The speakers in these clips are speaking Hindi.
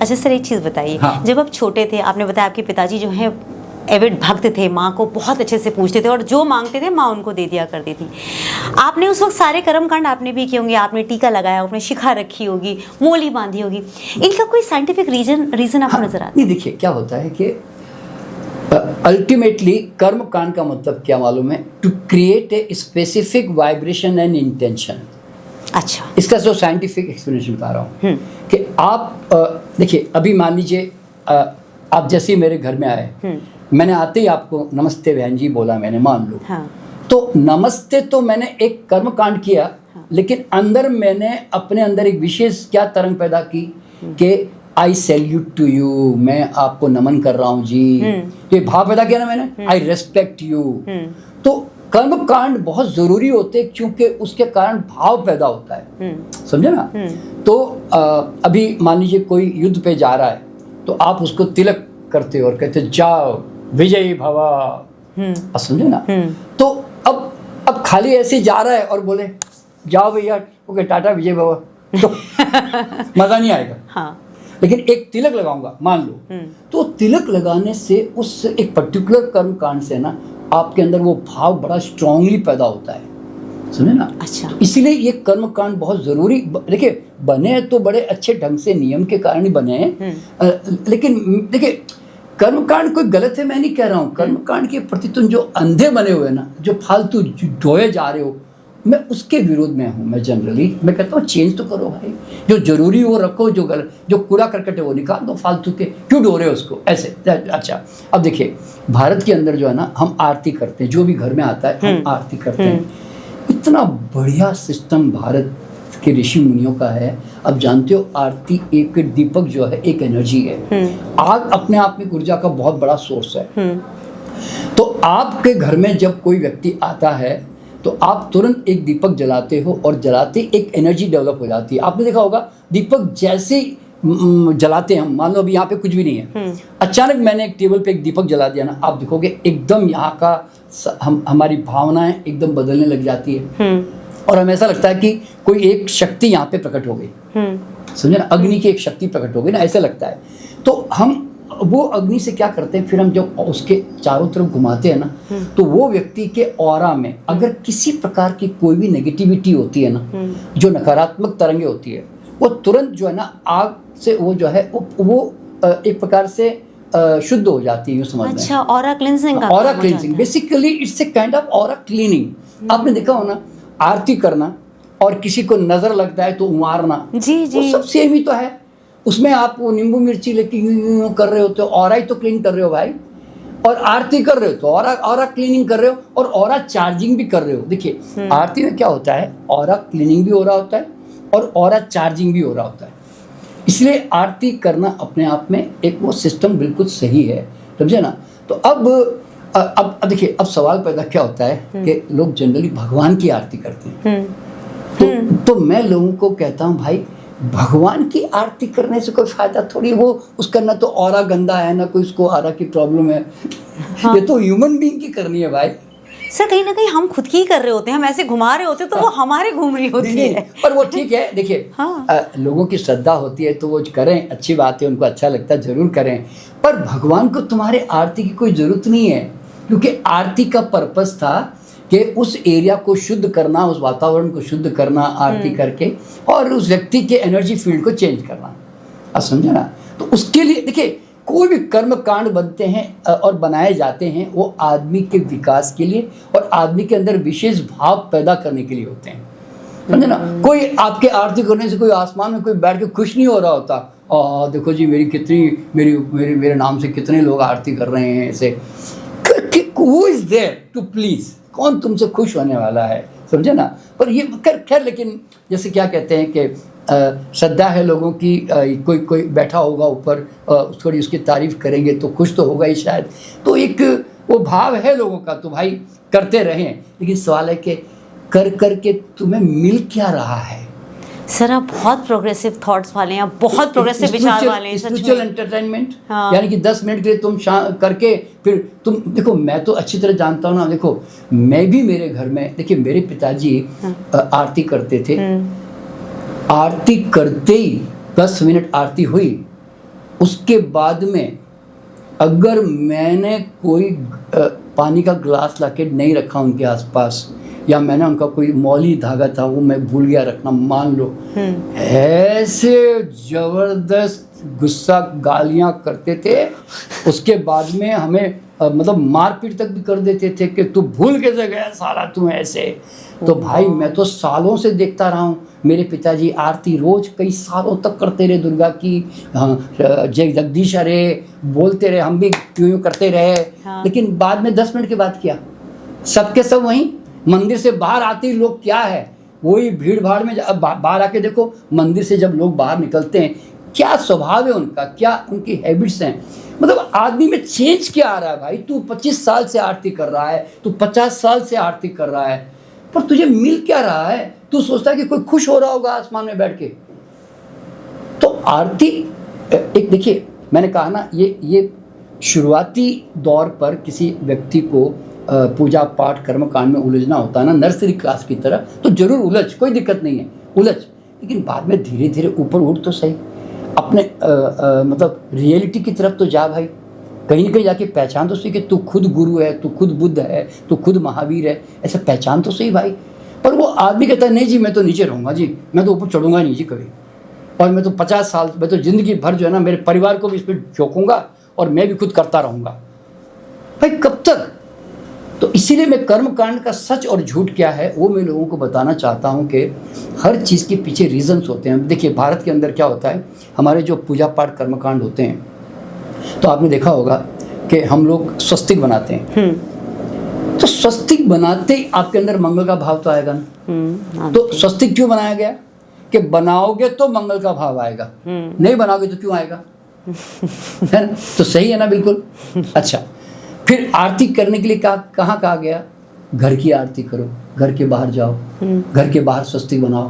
अच्छा सर, एक चीज़ बताइए। हाँ। जब आप छोटे थे, आपने बताया आपके पिताजी जो हैं एविड भक्त थे, माँ को बहुत अच्छे से पूछते थे और जो मांगते थे माँ उनको दे दिया करती थी। आपने उस वक्त सारे कर्मकांड आपने भी किए होंगे, आपने टीका लगाया, आपने शिखा रखी होगी, मोली बांधी होगी, इनका कोई साइंटिफिक रीजन आपको नजर आता है? नहीं, देखिए क्या होता है कि अल्टीमेटली कर्म कांड का मतलब क्या मालूम है? To create a specific vibration and intention. अच्छा। इसका जो साइंटिफिक एक्सप्लेनेशन बता रहा हूँ कि आप देखिए, अभी मान लीजिए आप जैसे ही मेरे घर में आए, मैंने आते ही आपको नमस्ते बहन जी बोला, मैंने मान लो। हाँ। तो नमस्ते तो मैंने एक कर्म कांड किया, लेकिन अंदर मैंने अपने अंदर एक विशेष क्या तरंग पैदा की कि आई सैल्यूट टू यू, मैं आपको नमन कर रहा हूँ जी। ये भाव पैदा किया ना मैंने, आई रेस्पेक्ट यू। तो कर्म कांड बहुत जरूरी होते हैं क्योंकि उसके कारण भाव पैदा होता है, समझे ना? तो अभी मान लीजिए कोई युद्ध पे जा रहा है, तो आप उसको तिलक करते हो और कहते जाओ विजयी भवा, समझे ना? तो अब खाली ऐसे जा रहा है और बोले जाओ भैया ओके टाटा विजय भवा, तो मजा नहीं आएगा। हाँ। लेकिन एक तिलक लगाऊंगा मान लो, तो तिलक लगाने से उस एक पर्टिकुलर कर्म कांड से ना आपके अंदर वो भाव बड़ा स्ट्रांगली पैदा होता है, समझे ना? अच्छा। तो इसीलिए ये कर्म कांड बहुत जरूरी, देखिए बने तो बड़े अच्छे ढंग से नियम के कारण ही बने हैं, लेकिन देखिए कर्म कांड कोई गलत है मैं नहीं कह रहा हूँ। कर्म कांड के प्रति तुम जो अंधे बने हुए ना, जो फालतू ढोए जा रहे हो, मैं उसके विरोध में हूँ। मैं जनरली मैं कहता हूँ चेंज तो करो भाई, जो जरूरी वो रखो, जो गलत जो कूड़ा करकट है वो निकाल दो, फालतू के क्यों ढो रहे हो उसको ऐसे। अच्छा, अब देखिए भारत के अंदर जो है ना, हम आरती करते हैं, जो भी घर में आता है हम आरती करते हैं। इतना बढ़िया सिस्टम भारत के ऋषि मुनियों का है। अब जानते हो आरती, एक दीपक जो है एक एनर्जी है, आग अपने आप में ऊर्जा का बहुत बड़ा सोर्स है। तो आपके घर में जब कोई व्यक्ति आता है तो आप तुरंत एक दीपक जलाते हो और जलाते एक एनर्जी डेवलप हो जाती है। आपने देखा होगा दीपक जैसे जलाते हैं, मान लो अभी यहाँ पे कुछ भी नहीं है, अचानक मैंने एक टेबल पे एक दीपक जला दिया ना, आप देखोगे एकदम यहाँ का हमारी भावनाएं एकदम बदलने लग जाती है और हमें ऐसा लगता है कि कोई एक शक्ति यहाँ पे प्रकट हो गई, समझे ना? अग्नि की एक शक्ति प्रकट हो गई ना, ऐसा लगता है। तो हम वो अग्नि से क्या करते हैं, फिर हम जब उसके चारों तरफ घुमाते हैं ना, तो वो व्यक्ति के ऑरा में अगर किसी प्रकार की कोई भी नेगेटिविटी होती है ना, जो नकारात्मक तरंगे होती है, वो तुरंत जो है ना आग से वो जो है वो एक प्रकार से शुद्ध हो जाती है, यूँ समझ लें। अच्छा, ऑरा क्लींजिंग का aura cleansing basically it's a kind of aura cleaning. आपने देखा हो ना, आरती करना और किसी को नजर लगता है तो मारना, जी जी, वो सब सेम ही तो है। उसमें आप वो नींबू मिर्ची लेके यूं कर रहे होते हो, ऑरा ही तो क्लीन कर रहे हो भाई। और आरती कर रहे हो तो ऑरा क्लीनिंग कर रहे हो और ऑरा चार्जिंग भी कर रहे हो। देखिए आरती में क्या होता है, ऑरा क्लीनिंग भी हो रहा होता है और ऑरा चार्जिंग भी हो रहा होता है। इसलिए आरती करना अपने आप में एक वो सिस्टम बिल्कुल सही है, समझे ना? तो अब देखिए, अब सवाल पैदा क्या होता है कि लोग जनरली भगवान की आरती करते हैं। तो मैं लोगों को कहता हूँ भाई, भगवान की आरती करने से कोई फायदा थोड़ी, वो उसका ना तो ऑरा गंदा है ना कोई उसको ऑरा की प्रॉब्लम है। हाँ। ये तो ह्यूमन बीइंग की करनी है भाई। सर कहीं ना कहीं हम खुद की ही कर रहे होते हैं, हम ऐसे घुमा रहे होते हैं तो वो हमारे घूम रही होती है। पर वो ठीक है, देखिए हाँ। लोगों की श्रद्धा होती है तो वो करें, अच्छी बात है, उनको अच्छा लगता है जरूर करें। पर भगवान को तुम्हारे आरती की कोई जरूरत नहीं है, क्योंकि आरती का पर्पस था कि उस एरिया को शुद्ध करना, उस वातावरण को शुद्ध करना आरती करके, और उस व्यक्ति के एनर्जी फील्ड को चेंज करना, आप समझे ना? तो उसके लिए देखिए कोई भी कर्म कांड बनते हैं और बनाए जाते हैं, वो आदमी के विकास के लिए और आदमी के अंदर विशेष भाव पैदा करने के लिए होते हैं, समझे ना? कोई आपके आरती करने से कोई आसमान में कोई बैठ के खुश नहीं हो रहा होता, देखो जी मेरी कितनी मेरे नाम से कितने लोग आरती कर रहे हैं ऐसे। Who is there to please? कौन तुमसे खुश होने वाला है, समझे ना? पर ये खैर, लेकिन जैसे क्या कहते हैं कि श्रद्धा है लोगों की, कोई बैठा होगा ऊपर, थोड़ी उसकी तारीफ करेंगे तो खुश तो होगा ही शायद। तो एक वो भाव है लोगों का, तो भाई करते रहें। लेकिन सवाल है कि कर करके तुम्हें मिल क्या रहा है? सर आप बहुत प्रोग्रेसिव थॉट्स वाले हैं, बहुत प्रोग्रेसिव विचार वाले हैं। स्पिरिचुअल एंटरटेनमेंट, यानी कि 10 मिनट के लिए तुम करके फिर तुम देखो, मैं तो अच्छी तरह जानता हूँ ना। देखो मैं भी मेरे घर में, देखिए मेरे पिताजी आरती करते थे, आरती करते ही 10 मिनट आरती हुई उसके बाद में अगर मैंने कोई पानी का ग्लास लाके नहीं रखा उनके आसपास, या मैंने उनका कोई मौली धागा था वो मैं भूल गया रखना, मान लो, ऐसे जबरदस्त गुस्सा गालियां करते थे। उसके बाद में हमें मतलब मारपीट तक भी कर देते थे कि तू भूल कैसे गया साला तू ऐसे। तो भाई मैं तो सालों से देखता रहा हूँ, मेरे पिताजी आरती रोज कई सालों तक करते रहे दुर्गा की, जय जगदीश अरे बोलते रहे, हम भी यूं करते रहे। हाँ। लेकिन बाद में 10 मिनट के बाद किया, सबके सब वहीं मंदिर से बाहर आते ही लोग क्या है वही भीड़ भाड़ में। अब बाहर आके देखो मंदिर से जब लोग बाहर निकलते हैं क्या स्वभाव है उनका, क्या उनकी हैबिट्स हैं, मतलब आदमी में चेंज क्या आ रहा है। भाई तू 25 साल से आरती कर रहा है, तू 50 साल से आरती कर रहा है, पर तुझे मिल क्या रहा है? तू सोचता है कि कोई खुश हो रहा होगा आसमान में बैठ के। तो आरती एक देखिए, मैंने कहा ना, ये शुरुआती दौर पर किसी व्यक्ति को पूजा पाठ कर्म कांड में उलझना होता है ना, नर्सरी क्लास की तरह, तो जरूर उलझ, कोई दिक्कत नहीं है, उलझ। लेकिन बाद में धीरे धीरे ऊपर उठ तो सही, अपने मतलब रियलिटी की तरफ तो जा भाई। कहीं ना कहीं जाके पहचान तो सही कि तू खुद गुरु है, तू खुद बुद्ध है, तू खुद महावीर है, ऐसा पहचान तो सही भाई। पर वो आदमी कहता है नहीं जी मैं तो नीचे रहूँगा जी, मैं तो ऊपर चढ़ूंगा नहीं जी कभी, और मैं तो 50 साल, मैं तो ज़िंदगी भर जो है ना मेरे परिवार को भी इस पर झोंकूंगा और मैं भी खुद करता रहूँगा। भाई कब तक? तो इसीलिए मैं कर्म कांड का सच और झूठ क्या है वो मैं लोगों को बताना चाहता हूँ कि हर चीज़ के पीछे रीजंस होते हैं। देखिए भारत के अंदर क्या होता है, हमारे जो पूजा पाठ कर्म कांड होते हैं, तो आपने देखा होगा कि हम लोग स्वस्तिक बनाते हैं। तो स्वस्तिक बनाते ही आपके अंदर मंगल का भाव तो आएगा ना। तो स्वस्तिक क्यों बनाया गया? कि बनाओगे तो मंगल का भाव आएगा, नहीं बनाओगे तो क्यों आएगा? है ना? तो सही है ना, बिल्कुल। अच्छा, फिर आरती करने के लिए कहाँ कहा गया? घर की आरती करो, घर के बाहर जाओ, घर के बाहर स्वस्तिक बनाओ,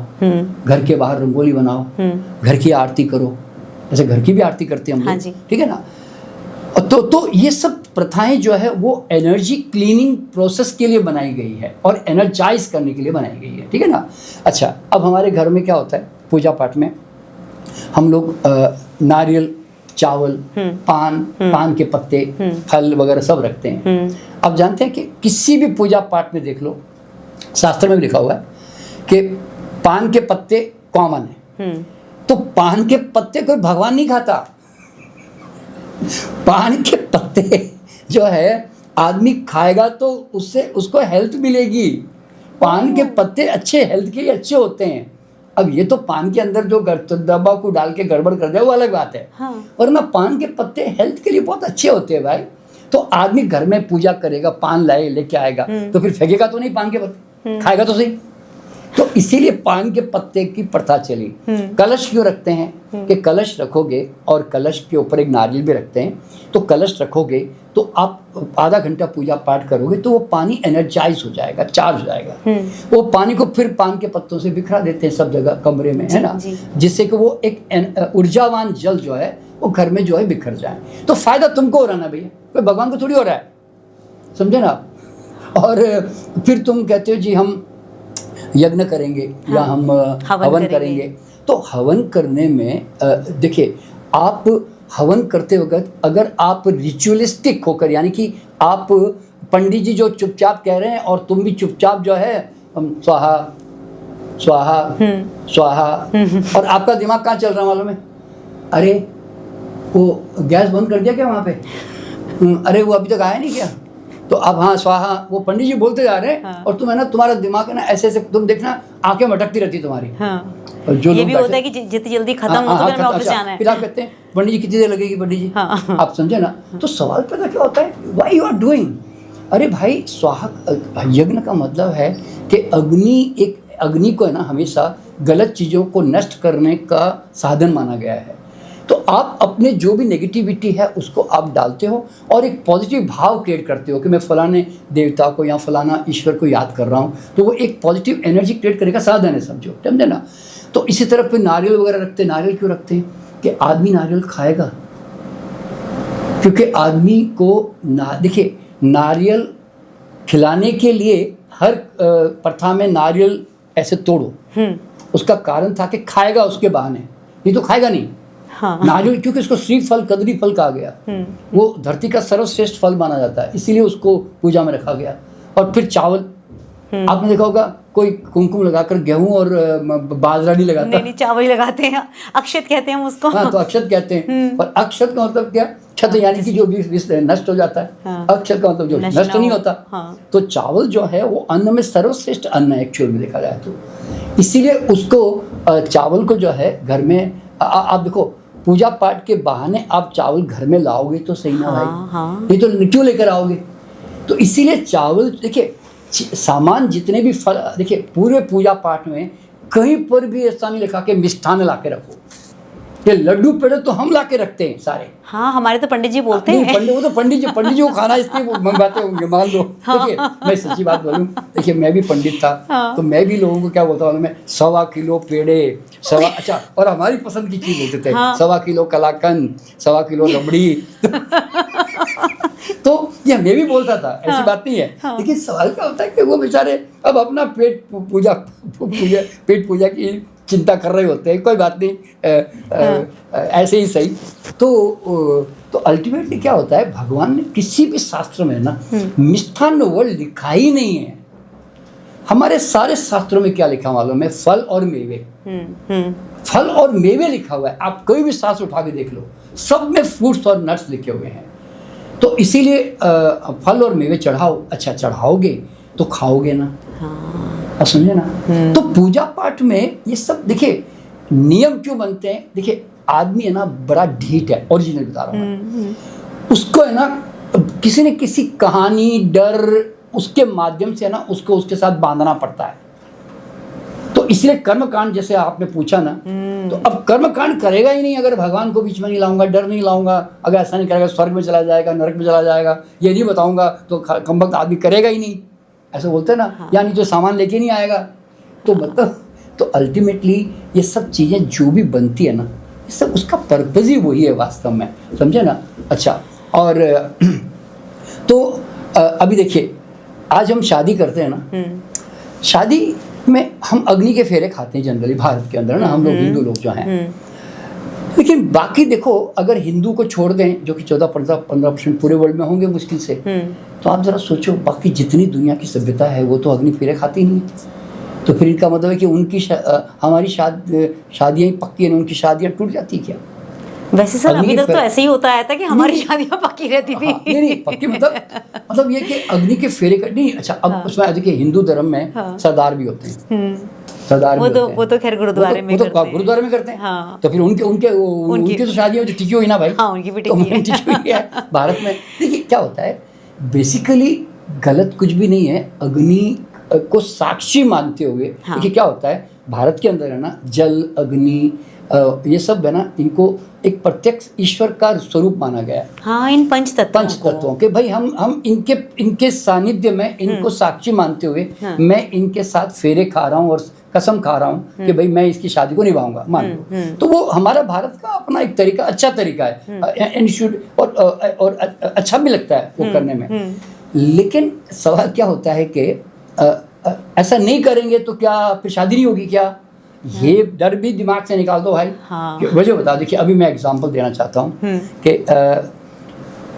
घर के बाहर रंगोली बनाओ, घर की आरती करो। ऐसे घर की भी आरती करते हैं हम लोग, ठीक है ना। तो ये सब प्रथाएं जो है वो एनर्जी क्लीनिंग प्रोसेस के लिए बनाई गई है और एनर्जाइज करने के लिए बनाई गई है, ठीक है ना। अच्छा, अब हमारे घर में क्या होता है, पूजा पाठ में हम लोग नारियल, चावल, पान के पत्ते, फल वगैरह सब रखते हैं। अब जानते हैं कि किसी भी पूजा पाठ में देख लो, शास्त्र में भी लिखा हुआ है कि पान के पत्ते कॉमन है। तो पान के पत्ते कोई भगवान नहीं खाता। पान के पत्ते जो है आदमी खाएगा तो उससे उसको हेल्थ मिलेगी। पान के पत्ते अच्छे, हेल्थ के लिए अच्छे होते हैं। अब ये तो पान के अंदर जो दवा को डाल के गड़बड़ कर दे वो अलग बात है, वरना पान के पत्ते हेल्थ के लिए बहुत अच्छे होते हैं भाई। तो आदमी घर में पूजा करेगा, पान लाए लेके आएगा, तो फिर फेंकेगा तो नहीं पान के पत्ते, खाएगा तो सही। तो इसीलिए पान के पत्ते की प्रथा चली। कलश क्यों रखते हैं कि कलश रखोगे, और कलश के ऊपर एक नारियल भी रखते हैं। तो कलश रखोगे तो आप आधा घंटा पूजा पाठ करोगे तो वो पानी एनर्जाइज हो जाएगा, चार्ज हो जाएगा। वो पानी को फिर पान के पत्तों से बिखरा देते हैं सब जगह कमरे में, है ना, जिससे कि वो एक ऊर्जावान जल जो है वो घर में जो है बिखर जाए। तो फायदा तुमको हो रहा ना भैया, कोई भगवान को थोड़ी हो रहा है, समझे ना। और फिर तुम कहते हो जी हम यज्ञ करेंगे, हाँ, या हम हवन करेंगे। तो हवन करने में देखिए, आप हवन करते वक्त अगर आप रिचुअलिस्टिक होकर, यानी कि आप पंडित जी जो चुपचाप कह रहे हैं और तुम भी चुपचाप जो है स्वाहा स्वाहा स्वाहा, और आपका दिमाग कहाँ चल रहा है मालूम है? अरे वो गैस बंद कर दिया क्या वहाँ पे? अरे वो अभी तक आया नहीं क्या? तो अब हाँ स्वाहा, वो पंडित जी बोलते जा रहे हैं, हाँ, और तुम है ना, तुम्हारा दिमाग है ना ऐसे ऐसे, तुम देखना आंखें मटकती रहती तुम्हारी। हाँ। और जो ये भी होता है कि जितनी जल्दी खत्म हो तो फिर ऑफिस जाना है। फिर आप कहते हैं पंडित जी कितनी देर लगेगी पंडित जी? हाँ। आप समझे ना। तो सवाल पैदा क्या होता है, व्हाई यू आर डूइंग? अरे भाई स्वाहा यज्ञ का मतलब है कि अग्नि को है ना हमेशा गलत चीज़ों को नष्ट करने का साधन माना गया है। तो आप अपने जो भी नेगेटिविटी है उसको आप डालते हो और एक पॉजिटिव भाव क्रिएट करते हो कि मैं फलाने देवता को या फलाना ईश्वर को याद कर रहा हूँ, तो वो एक पॉजिटिव एनर्जी क्रिएट करने का साधन है, समझो, समझे ना। तो इसी तरह पे नारियल वगैरह रखते हैं। नारियल क्यों रखते हैं? कि आदमी नारियल खाएगा, क्योंकि आदमी को देखिए नारियल खिलाने के लिए हर प्रथा में नारियल ऐसे तोड़ो, उसका कारण था कि खाएगा उसके बहाने, नहीं तो खाएगा नहीं। हाँ। नारियल क्योंकि उसको श्रीफल कदरी फल कहा गया, वो धरती का सर्वश्रेष्ठ फल माना जाता है, इसीलिए उसको पूजा में रखा गया। और फिर चावल, आपने देखा होगा कोई कुमकुम लगाकर गेहूं और बाजरा नहीं लगाता, नहीं चावल ही लगाते हैं, अक्षत कहते हैं हम उसको। हाँ, तो अक्षत कहते हैं। और अक्षत का मतलब क्या? क्षत यानी कि जो भी नष्ट हो जाता है। हाँ। अक्षत का मतलब जो नष्ट नहीं होता। हाँ। तो चावल जो है वो अन्न में सर्वश्रेष्ठ अन्न है एक्चुअल में देखा जाए तो, इसीलिए उसको चावल को जो है घर में आप देखो, पूजा पाठ के बहाने आप चावल घर में लाओगे तो सही ना भाई, हाँ। नहीं तो क्यों लेकर आओगे? तो इसीलिए चावल देखिए, सामान जितने भी फल देखिए, पूरे पूजा पाठ में कहीं पर भी ऐसा नहीं लिखा कि मिष्ठान ला के रखो। ये लड्डू पेड़े तो हम ला के रखते हैं सारे। हाँ, हमारे तो पंडित जी बोलते नहीं, हैं। वो तो पंडित जी को खाना इसलिए वो मंगवाते होंगे, मान लो। देखिए मैं सच्ची बात बोलूं, देखिए मैं भी पंडित था। हाँ। तो मैं भी लोगों को क्या बोलता हूँ, मैं 1.25 किलो पेड़े, अच्छा, और हमारी पसंद की चीज बोलते थे। हाँ। 1.25 किलो कलाकंद, 1.25 किलो रबड़ी। तो ये मैं भी बोलता था, ऐसी बात नहीं है। लेकिन सवाल क्या होता है कि वो बेचारे अब अपना पेट पूजा की चिंता कर रहे होते हैं, कोई बात नहीं, ऐसे ही सही। तो अल्टीमेटली क्या होता है, भगवान ने किसी भी शास्त्र में ना मिष्ठान्न वर्ड लिखा ही नहीं है। हमारे सारे शास्त्रों में क्या लिखा मालूम है? फल और मेवे। फल और मेवे लिखा हुआ है। आप कोई भी शास्त्र उठा के देख लो, सब में फ्रूट्स और नट्स लिखे हुए हैं। तो इसीलिए फल और मेवे चढ़ाओ। अच्छा, चढ़ाओगे तो खाओगे ना। आप समझे ना? तो पूजा पाठ में ये सब देखिए नियम क्यों बनते हैं। देखिए आदमी है ना बड़ा ढीठ है, ओरिजिनल बता रहा हूँ। उसको है ना किसी न किसी कहानी, डर, उसके माध्यम से है ना उसको उसके साथ बांधना पड़ता है। तो इसलिए कर्मकांड जैसे आपने पूछा ना, तो अब कर्मकांड करेगा ही नहीं अगर भगवान को बीच में नहीं लाऊंगा, डर नहीं लाऊंगा। अगर ऐसा नहीं करेगा स्वर्ग में चला जाएगा, नरक में चला जाएगा, ये नहीं बताऊंगा तो कमबख्त आदमी करेगा ही नहीं, ऐसा बोलते हैं ना। हाँ। यानी जो सामान लेके नहीं आएगा। तो मतलब तो अल्टीमेटली ये सब चीज़ें जो भी बनती है ना, ये सब उसका पर्पज ही वही है वास्तव में, समझे ना। अच्छा, और तो अभी देखिए आज हम शादी करते हैं ना, शादी में हम अग्नि के फेरे खाते हैं जनरली भारत के अंदर ना, हम लोग हिंदू लोग जो हैं। लेकिन बाकी देखो, अगर हिंदू को छोड़ दें जो कि 14-15% पूरे वर्ल्ड में होंगे मुश्किल से, तो आप जरा सोचो बाकी जितनी दुनिया की सभ्यता है वो तो अग्नि फेरे खाती नहीं। तो फिर इनका मतलब है कि उनकी हमारी शादियाँ ही पक्की हैं, उनकी शादियाँ टूट जाती क्या? वैसे सर अभी तक तो ऐसे ही होता आया था कि हमारी शादियां पक्की रहती थी। हाँ, नहीं पक्की मतलब ये कि अग्नि के फेरे का नहीं। अच्छा, अब उसमें देखिए हिंदू धर्म में सरदार भी होते हैं। सरदार वो तो खैर गुरुद्वारे में करते हैं। गुरुद्वारे में करते हैं। हाँ। तो फिर उनकी तो शादियां तो टिकी हुई ना भाई। हाँ, उनकी भी टिकी हुई है भारत में। देखिए क्या होता है, बेसिकली गलत कुछ भी नहीं है। अग्नि को साक्षी मानते हुए देखिए क्या होता है, भारत के अंदर है ना जल, अग्नि, ये सब है ना, इनको एक प्रत्यक्ष ईश्वर का स्वरूप माना गया। हाँ, इन पंच तत्वों के भाई हम इनके सानिध्य में इनको साक्षी मानते हुए मैं इनके साथ फेरे खा रहा हूँ और कसम खा रहा हूँ कि भाई मैं इसकी शादी को निभाऊंगा, मान लो। तो वो हमारा भारत का अपना एक तरीका, अच्छा तरीका है और अच्छा भी लगता है वो करने में। लेकिन सवाल क्या होता है कि ऐसा नहीं करेंगे तो क्या फिर शादी नहीं होगी क्या? ये डर भी दिमाग से निकाल दो भाई। हाँ। वजह बता, देखिए अभी मैं एग्जांपल देना चाहता हूँ कि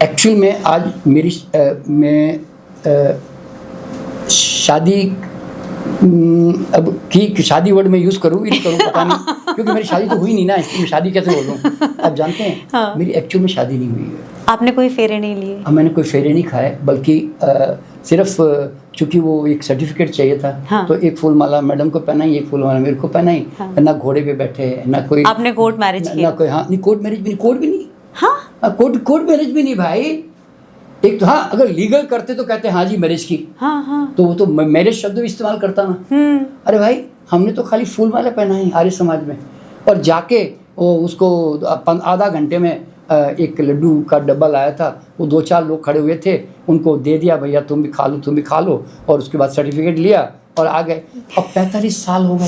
एक्चुअल में आज मेरी शादी, अब की शादी वर्ड में यूज़ करूँ नहीं करूँ पता नहीं, क्योंकि मेरी शादी तो हुई नहीं ना, इसलिए मैं शादी कैसे बोलूँ। आप जानते हैं हाँ। मेरी एक्चुअल में शादी नहीं हुई है। आपने कोई फेरे नहीं लिए? मैंने कोई फेरे नहीं खाए, बल्कि सिर्फ चूंकि वो एक सर्टिफिकेट चाहिए था। हाँ। तो एक फूल माला मैडम को पहनाई, एक फूल माला मेरे को पहनाई। हाँ। ना घोड़े पे बैठे, ना कोई। आपने कोर्ट मैरिज किया? ना कोई, हाँ नहीं, कोर्ट मैरिज भी नहीं, कोर्ट भी नहीं। हाँ, कोर्ट मैरिज भी नहीं भाई। एक तो हाँ, अगर लीगल करते तो कहते हाँ जी मैरिज की। हाँ। तो वो तो मैरिज शब्द भी इस्तेमाल करता ना। अरे भाई हमने तो खाली फूल माला पहनाई आर्य समाज में, और जाके वो उसको आधा घंटे में एक लड्डू का डब्बा लाया था, वो 2-4 लोग खड़े हुए थे, उनको दे दिया, भैया तुम भी खा लो, और उसके बाद सर्टिफिकेट लिया और आ गए। अब 45 साल हो गए।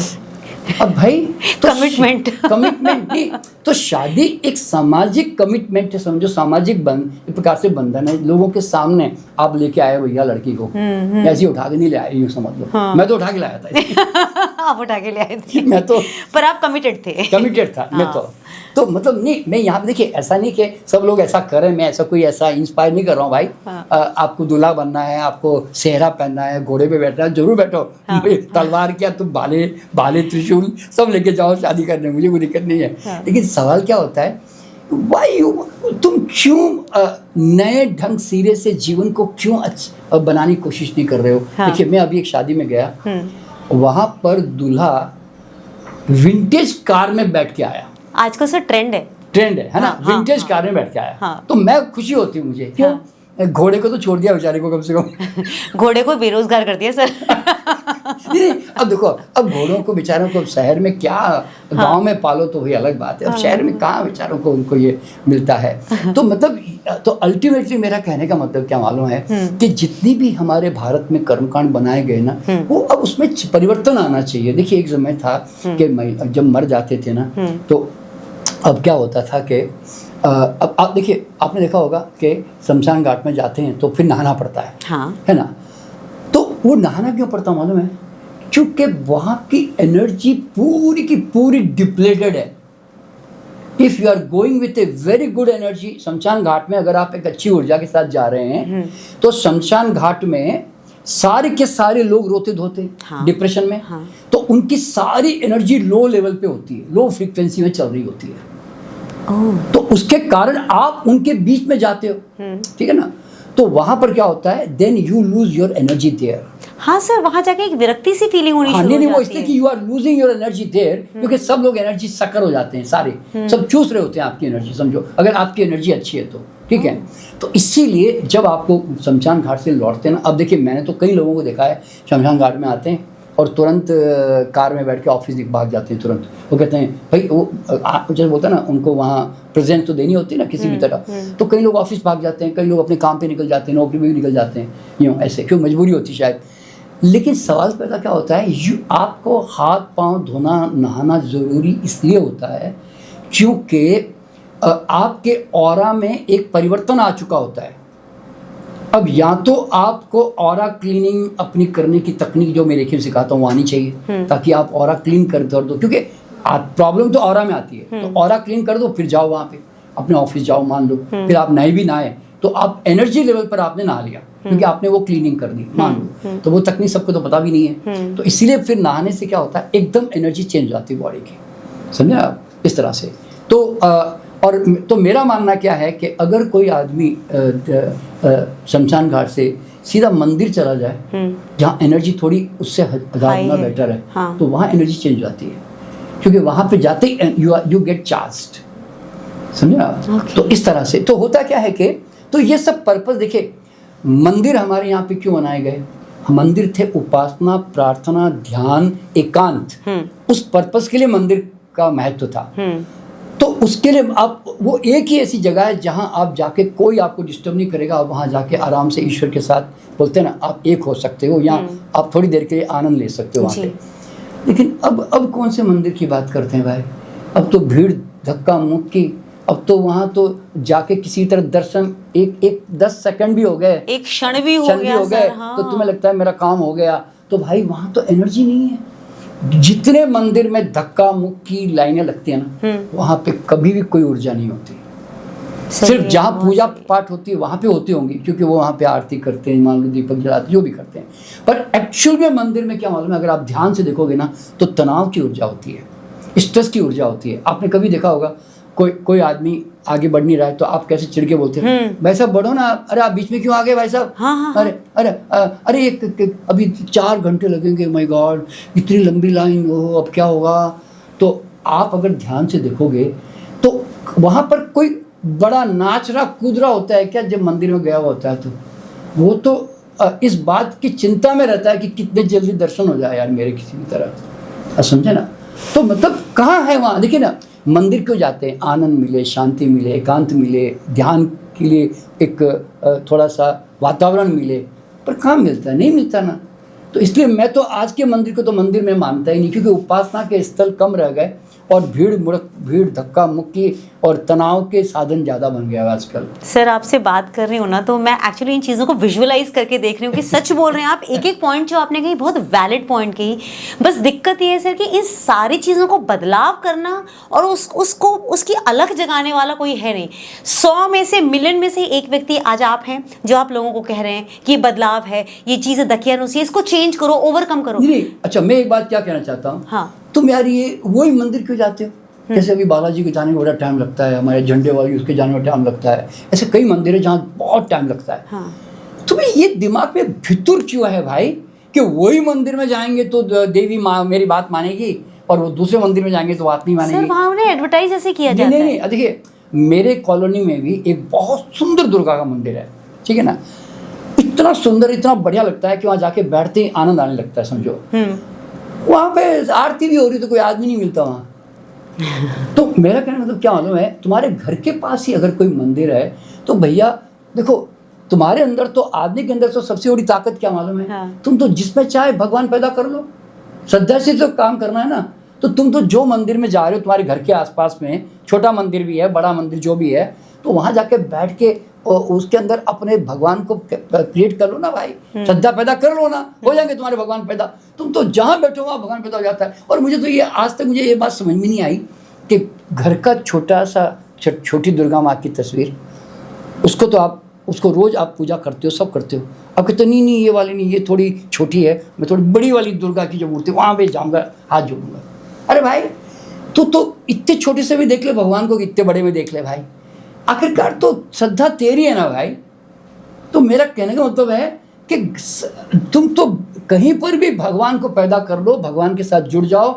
अब भाई तो कमिटमेंट नहीं, तो शादी एक सामाजिक कमिटमेंट है, समझो, सामाजिक एक प्रकार से बंधन है। लोगों के सामने आप लेके आए भैया लड़की को, ऐसे उठा के नहीं ले आए, यूँ समझ लो। हाँ। मैं तो उठा के लाया था। आप उठा के ले आए थे? मैं तो, पर आप कमिटेड थे। कमिटेड था मैं तो। तो मतलब नहीं, मैं यहाँ पे देखिए ऐसा नहीं कि सब लोग ऐसा करें, मैं ऐसा कोई ऐसा इंस्पायर नहीं कर रहा हूँ भाई। आपको दूल्हा बनना है, आपको सेहरा पहनना है, घोड़े पे बैठना है, जरूर बैठो। तलवार क्या, तुम भाले त्रिशूल सब लेके जाओ शादी करने, मुझे कोई दिक्कत नहीं है। लेकिन सवाल क्या होता है, तुम क्यों नए ढंग सिरे से जीवन को क्यों बनाने की कोशिश नहीं कर रहे हो? देखिए मैं अभी एक शादी में गया, वहां पर दूल्हा विंटेज कार में बैठ के आया। आजकल सर ट्रेंड है ना? विंटेज कार में बैठ के आया। तो मैं खुशी होती हूँ मुझे, क्यों? घोड़े को तो छोड़ दिया बेचारे को, कम से कम घोड़े को बेरोजगार कर दिया सर। नहीं, अब देखो, अब घोड़ों को बेचारों को शहर में क्या, गांव में पालो तो वही अलग बात है। अब शहर में कहाँ बेचारों को उनको ये मिलता है। तो मतलब तो अल्टीमेटली मेरा कहने का मतलब क्या मालूम है कि जितनी भी हमारे भारत में कर्मकांड बनाए गए ना, वो अब उसमें परिवर्तन आना चाहिए। देखिए एक समय था कि जब मर जाते थे ना, तो अब क्या होता था कि अब आप देखिए, आपने देखा होगा कि शमशान घाट में जाते हैं तो फिर नहाना पड़ता है, है ना? तो वो नहाना क्यों पड़ता मालूम है? क्योंकि वहाँ की एनर्जी पूरी की पूरी डिप्लेटेड है। If you are going with a very good energy, शमशान घाट में अगर आप एक अच्छी ऊर्जा के साथ जा रहे हैं तो शमशान घाट में सारे के सारे लोग रोते धोते डिप्रेशन में, तो उनकी सारी एनर्जी लो लेवल पे होती है, लो फ्रीक्वेंसी में चल रही होती है। तो उसके कारण आप उनके बीच में जाते हो, ठीक है ना? तो वहां पर क्या होता है, then you lose your energy there. हाँ सर, वहां जाके एक विरक्ति सी फीलिंग होनी शुरू हो जाती है। वो इसलिए कि you are losing your energy there, क्योंकि सब लोग एनर्जी सकर हो जाते हैं, सारे सब चूस रहे होते हैं आपकी एनर्जी, समझो, अगर आपकी एनर्जी अच्छी है तो, ठीक है? तो इसीलिए जब आपको शमशान घाट से लौटते हैं ना, अब देखिए मैंने तो कई लोगों को देखा है शमशान घाट में आते हैं और तुरंत कार में बैठ के ऑफिस भाग जाते हैं तुरंत। वो कहते हैं भाई, वो जैसे बोलता है ना, उनको वहाँ प्रेजेंस तो देनी होती है ना किसी भी तरह, तो कई लोग ऑफिस भाग जाते हैं, कई लोग अपने काम पे निकल जाते हैं, नौकरी में भी निकल जाते हैं, यूँ ऐसे, क्यों? मजबूरी होती है शायद। लेकिन सवाल पैदा क्या होता है, आपको हाथ पाँव धोना नहाना ज़रूरी इसलिए होता है क्योंकि आपके ऑरा में एक परिवर्तन आ चुका होता है। अब या तो आपको ऑरा क्लीनिंग अपनी करने की तकनीक जो मैं रेखी सिखाता हूँ वो आनी चाहिए, ताकि आप ऑरा क्लीन कर दो, क्योंकि प्रॉब्लम तो ऑरा में आती है। तो ऑरा क्लीन कर दो, फिर जाओ वहाँ पे अपने ऑफिस जाओ, मान लो फिर आप नए भी नहाए तो आप एनर्जी लेवल पर आपने नहा लिया, क्योंकि आपने वो क्लीनिंग कर दी, मान लो। तो वो तकनीक सबको तो पता भी नहीं है, तो इसीलिए फिर नहाने से क्या होता है, एकदम एनर्जी चेंज हो जाती है बॉडी की, समझे आप? इस तरह से तो और तो मेरा मानना क्या है कि अगर कोई आदमी शमशान घाट से सीधा मंदिर चला जाए जहाँ एनर्जी थोड़ी उससे 1000 गुना बेटर है, तो वहाँ एनर्जी चेंज हो जाती है, क्योंकि वहाँ पे जाते ही यू गेट चार्ज्ड, समझे आप? तो इस तरह से तो होता क्या है कि तो ये सब पर्पस, देखिए मंदिर हमारे यहाँ पे क्यों बनाए गए? मंदिर थे उपासना, प्रार्थना, ध्यान, एकांत, उस पर्पस के लिए मंदिर का महत्व था। तो उसके लिए आप, वो एक ही ऐसी जगह है जहाँ आप जाके कोई आपको डिस्टर्ब नहीं करेगा, आप वहाँ जाके आराम से ईश्वर के साथ बोलते हैं ना, आप एक हो सकते हो, या आप थोड़ी देर के लिए आनंद ले सकते हो वहाँ पे। लेकिन अब कौन से मंदिर की बात करते हैं भाई? अब तो भीड़ धक्का मुक्की, अब तो वहाँ तो जाके किसी तरह दर्शन एक 10 सेकंड भी हो गए, एक क्षण भी हो गए, तो तुम्हें लगता है मेरा काम हो गया। तो भाई वहाँ तो एनर्जी नहीं है। जितने मंदिर में धक्का मुक्की लाइनें लगती है ना, वहाँ पे कभी भी कोई ऊर्जा नहीं होती। सिर्फ जहाँ पूजा पाठ होती है वहाँ पे होती होंगी, क्योंकि वो वहाँ पे आरती करते हैं, मान लो दीपक जलाते, जो भी करते हैं। पर एक्चुअल में मंदिर में क्या मालूम है, अगर आप ध्यान से देखोगे ना, तो तनाव की ऊर्जा होती है, स्ट्रेस की ऊर्जा होती है। आपने कभी देखा होगा कोई आदमी आगे बढ़ नहीं रहा है तो आप कैसे चिढ़ के बोलते हैं, भाई साहब बढ़ो ना, अरे आप बीच में क्यों आ गए भाई साहब? अरे अरे अरे अभी 4 घंटे लगेंगे, माय गॉड इतनी लंबी लाइन, हो अब क्या होगा? तो आप अगर ध्यान से देखोगे तो वहाँ पर कोई बड़ा नाच रहा कूद रहा होता है क्या जब मंदिर में गया हुआ होता है? तो वो तो इस बात की चिंता में रहता है कि कितने जल्दी दर्शन हो जाए यार मेरे किसी भी तरह, समझे ना? तो मतलब कहाँ है वहाँ? देखिए ना, मंदिर क्यों जाते हैं? आनंद मिले, शांति मिले, एकांत मिले, ध्यान के लिए एक थोड़ा सा वातावरण मिले, पर कहाँ मिलता है? नहीं मिलता ना। तो इसलिए मैं तो आज के मंदिर को तो मंदिर में मानता ही नहीं, क्योंकि उपासना के स्थल कम रह गए और भीड़ भीड़ धक्का मुक्की और तनाव के साधन ज़्यादा बन गया है आजकल। सर आपसे बात कर रही हूँ ना, तो मैं एक्चुअली इन चीज़ों को विजुअलाइज करके देख रही हूँ कि सच बोल रहे हैं आप। एक एक पॉइंट जो आपने कही बहुत वैलिड पॉइंट कही। बस दिक्कत ये है सर कि इन सारी चीज़ों को बदलाव करना और उसको उसकी अलग जगाने वाला कोई है नहीं। 100 में से मिलियन में से एक व्यक्ति आज आप हैं जो आप लोगों को कह रहे हैं कि बदलाव है, ये चीज़ें दकियानुसी है, इसको चेंज करो, ओवरकम करो। नहीं, अच्छा मैं एक बात क्या कहना चाहता हूँ, हाँ, तुम यार ये वही मंदिर क्यों जाते हो? जैसे अभी बालाजी के जाने में बड़ा टाइम लगता है, हमारे झंडे वाली उसके जाने में टाइम लगता है, ऐसे कई मंदिर है जहाँ बहुत टाइम लगता है। हाँ। तुम्हें ये दिमाग में भितुर क्यों है भाई कि वही मंदिर में जाएंगे तो देवी माँ मेरी बात मानेगी और वो दूसरे मंदिर में जाएंगे तो बात नहीं मानेगी? सर वहाँ उन्हें एडवर्टाइज ऐसे किया जाता नहीं है। नहीं, देखिए मेरे कॉलोनी में भी एक बहुत सुंदर दुर्गा का मंदिर है, ठीक है ना, इतना सुंदर इतना बढ़िया लगता है कि वहाँ जाके बैठते ही आनंद आने लगता है, समझो। वहाँ पे आरती भी हो रही तो कोई आदमी नहीं मिलता वहाँ। तो मेरा कहना मतलब क्या मालूम है, तुम्हारे घर के पास ही अगर कोई मंदिर है तो भैया देखो, तुम्हारे अंदर तो आदमी के अंदर तो सबसे बड़ी ताकत क्या मालूम है? हाँ। तुम तो जिसमें चाहे भगवान पैदा कर लो, श्रद्धा से तो काम करना है ना। तो तुम तो जो मंदिर में जा रहे हो, तुम्हारे घर के आसपास में छोटा मंदिर भी है, बड़ा मंदिर जो भी है, तो वहाँ जाके बैठ के उसके अंदर अपने भगवान को क्रिएट कर लो ना भाई, श्रद्धा पैदा कर लो ना, हो जाएंगे तुम्हारे भगवान पैदा। तुम तो जहाँ बैठो वहाँ भगवान पैदा हो जाता है। और मुझे तो ये आज तक मुझे ये बात समझ में नहीं आई कि घर का छोटा सा छोटी दुर्गा माँ की तस्वीर, उसको तो आप उसको रोज आप पूजा करते हो, सब करते हो, आप कहते नहीं नहीं ये वाली नहीं, ये थोड़ी छोटी है, मैं थोड़ी बड़ी वाली दुर्गा की जो मूर्ति वहाँ पे जाऊँगा, हाथ जोड़ूंगा। अरे भाई तो इतने छोटे से भी देख ले भगवान को, इतने बड़े में देख ले भाई, आखिरकार तो श्रद्धा तेरी है ना भाई। तो मेरा कहने का मतलब है कि तुम तो कहीं पर भी भगवान को पैदा कर लो, भगवान के साथ जुड़ जाओ,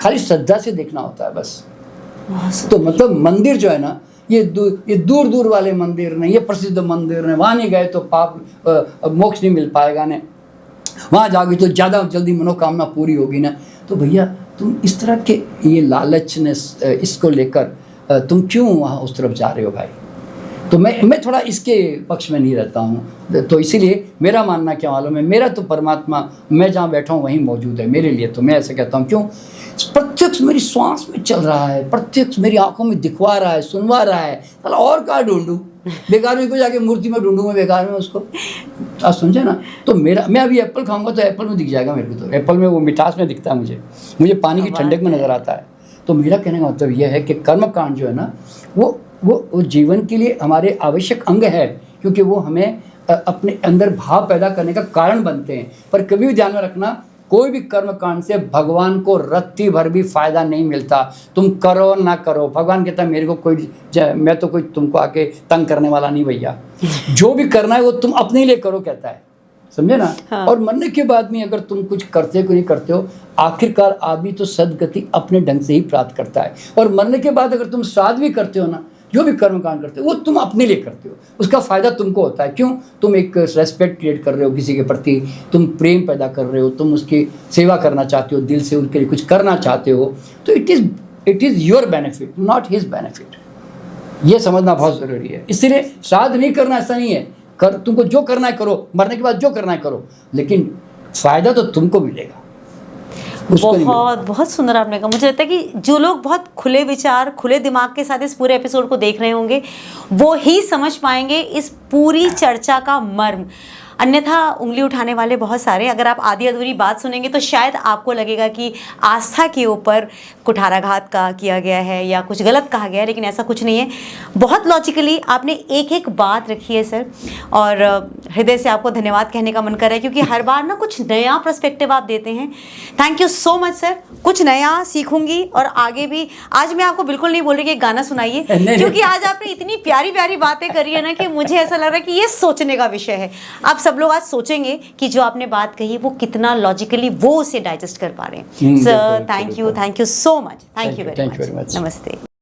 खाली श्रद्धा से देखना होता है बस। तो मतलब मंदिर जो है ना, ये दूर दूर वाले मंदिर नहीं, ये प्रसिद्ध मंदिर नहीं, वहाँ नहीं गए तो पाप मोक्ष नहीं मिल पाएगा ना, वहाँ जाओगे तो ज़्यादा जल्दी मनोकामना पूरी होगी ना। तो भैया तुम इस तरह के ये लालच ने इसको लेकर तुम क्यों वहाँ उस तरफ जा रहे हो भाई? तो मैं थोड़ा इसके पक्ष में नहीं रहता हूँ। तो इसीलिए मेरा मानना क्या मालूम है, मेरा तो परमात्मा मैं जहाँ बैठा हूँ वहीं मौजूद है मेरे लिए। तो मैं ऐसे कहता हूँ, क्यों प्रत्यक्ष मेरी श्वास में चल रहा है, प्रत्यक्ष मेरी आंखों में दिखवा रहा है, सुनवा रहा है, साला और क्या ढूंढूं? बेकार में को जाके मूर्ति में ढूंढूं मैं बेकार में उसको? आप समझे ना? तो मैं अभी एप्पल खाऊंगा तो एप्पल में दिख जाएगा मेरे को, तो एप्पल में वो मिठास में दिखता है मुझे पानी की ठंडक में नजर आता है। तो मेरा कहने का मतलब यह है कि कर्मकांड जो है ना, वो जीवन के लिए हमारे आवश्यक अंग है, क्योंकि वो हमें अपने अंदर भाव पैदा करने का कारण बनते हैं। पर कभी भी ध्यान में रखना, कोई भी कर्मकांड से भगवान को रत्ती भर भी फायदा नहीं मिलता। तुम करो ना करो, भगवान कहता है मेरे को मैं तो कोई तुमको आके तंग करने वाला नहीं भैया, जो भी करना है वो तुम अपने लिए करो कहता है, समझे ना। हाँ। और मरने के बाद में अगर तुम कुछ करते हो नहीं करते हो, आखिरकार आदमी तो सदगति अपने ढंग से ही प्राप्त करता है। और मरने के बाद अगर तुम श्राद्ध भी करते हो ना, जो भी कर्मकांड करते हो वो तुम अपने लिए करते हो, उसका फ़ायदा तुमको होता है। क्यों? तुम एक रेस्पेक्ट क्रिएट कर रहे हो किसी के प्रति, तुम प्रेम पैदा कर रहे हो, तुम उसकी सेवा करना चाहते हो, दिल से उनके लिए कुछ करना चाहते हो। तो it is your benefit, not his benefit. ये समझना बहुत ज़रूरी है। इसीलिए श्राद्ध नहीं करना ऐसा नहीं है, तुमको जो करना है करो, मरने के बाद जो करना है करो, लेकिन फ़ायदा तो तुमको मिलेगा। बहुत सुंदर आपने कहा। मुझे लगता है कि जो लोग बहुत खुले विचार खुले दिमाग के साथ इस पूरे एपिसोड को देख रहे होंगे वो ही समझ पाएंगे इस पूरी चर्चा का मर्म। अन्यथा उंगली उठाने वाले बहुत सारे, अगर आप आधी अधूरी बात सुनेंगे तो शायद आपको लगेगा कि आस्था के ऊपर कुठाराघात का किया गया है या कुछ गलत कहा गया है, लेकिन ऐसा कुछ नहीं है। बहुत लॉजिकली आपने एक एक बात रखी है सर, और हृदय से आपको धन्यवाद कहने का मन कर रहा है, क्योंकि हर बार ना कुछ नया पर्सपेक्टिव आप देते हैं। Thank you so much sir. कुछ नया सीखूंगी और आगे भी। आज मैं आपको बिल्कुल नहीं बोल रही कि एक गाना सुनाइए, क्योंकि आज आपने इतनी प्यारी प्यारी बातें करी है ना कि मुझे ऐसा लग रहा है कि ये सोचने का विषय है। आप सब लोग आज सोचेंगे कि जो आपने बात कही वो कितना लॉजिकली वो उसे डाइजेस्ट कर पा रहे हैं। Sir thank you so much. Thank you very much. नमस्ते।